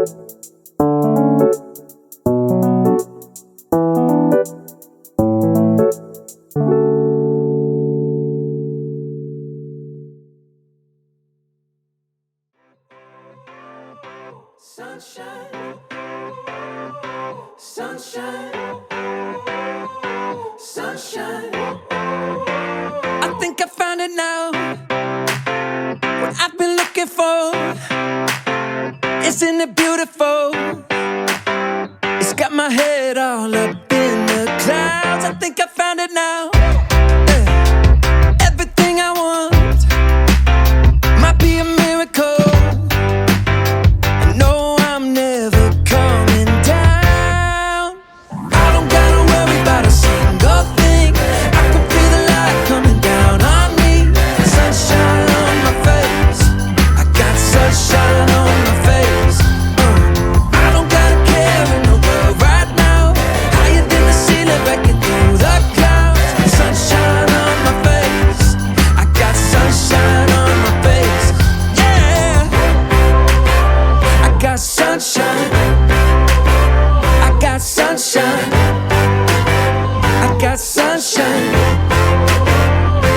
Sunshine, sunshine, sunshine. I think I found it now. What I've been looking for. Isn't it beautiful? It's got my head all up in the clouds. I think I found it now. Everything I want might be a miracle. I know I'm never coming down. I don't gotta worry about a single thing. I can feel the light coming down on me. Sunshine on my face. I got sunshine on my face. I don't got a care in the world right now. Higher than the ceiling, breaking through the clouds. Sunshine on my face. I got sunshine on my face. Yeah, I got sunshine. I got sunshine. I got sunshine.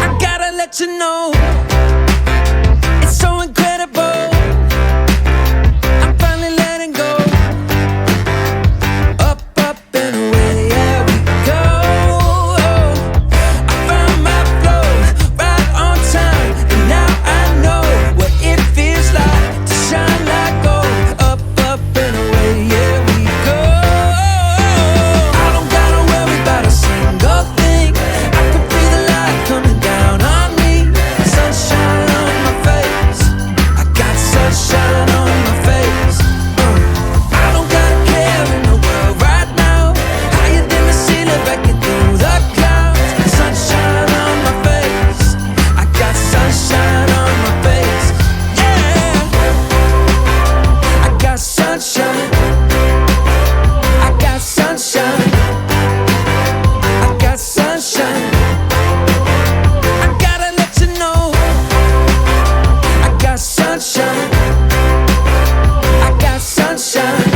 I gotta let you know, it's so incredible. I'm finally letting go. Up, up and away, yeah we go. I found my flow right on time, and now I know what it feels like to shine like gold. Up, up and away, yeah we go. I don't gotta worry about a single thing. I can feel the light coming down on me. Sunshine on my face. I got sunshine on my face. I don't got a care in the world right now. Higher than the ceiling, breaking through the clouds. Sunshine on my face. I got sunshine on my face. Yeah, I got sunshine. I got sunshine. I got sunshine. I gotta let you know, I got sunshine. I got sunshine.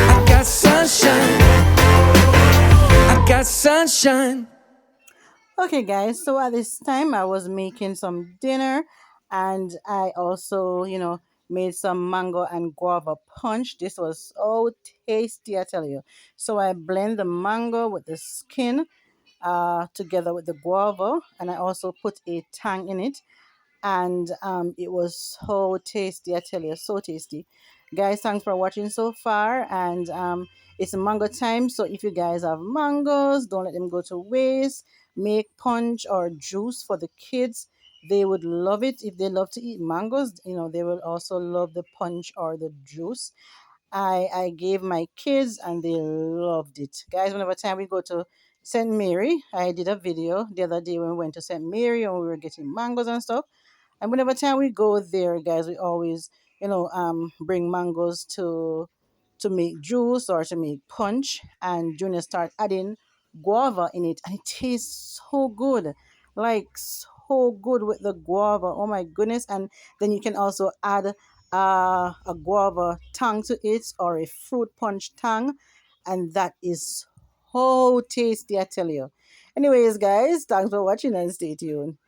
I got sunshine. I got sunshine. Okay, guys, so at this time I was making some dinner, and I also, made some mango and guava punch. This was so tasty, I tell you. So I blend the mango with the skin together with the guava, and I also put a tang in it, and it was so tasty, I tell you, so tasty. Guys, thanks for watching so far, and it's mango time, so if you guys have mangoes, don't let them go to waste. Make punch or juice for the kids. They would love it. If they love to eat mangoes, they will also love the punch or the juice. I gave my kids, and they loved it. Guys, whenever time we go to St. Mary, I did a video the other day when we went to St. Mary and we were getting mangoes and stuff. And whenever time we go there, guys, we always, bring mangoes to make juice or to make punch, and Junior start adding guava in it, and it tastes so good, like so good with the guava. Oh my goodness! And then you can also add a guava tongue to it, or a fruit punch tongue, and that is so tasty, I tell you. Anyways, guys, thanks for watching and stay tuned.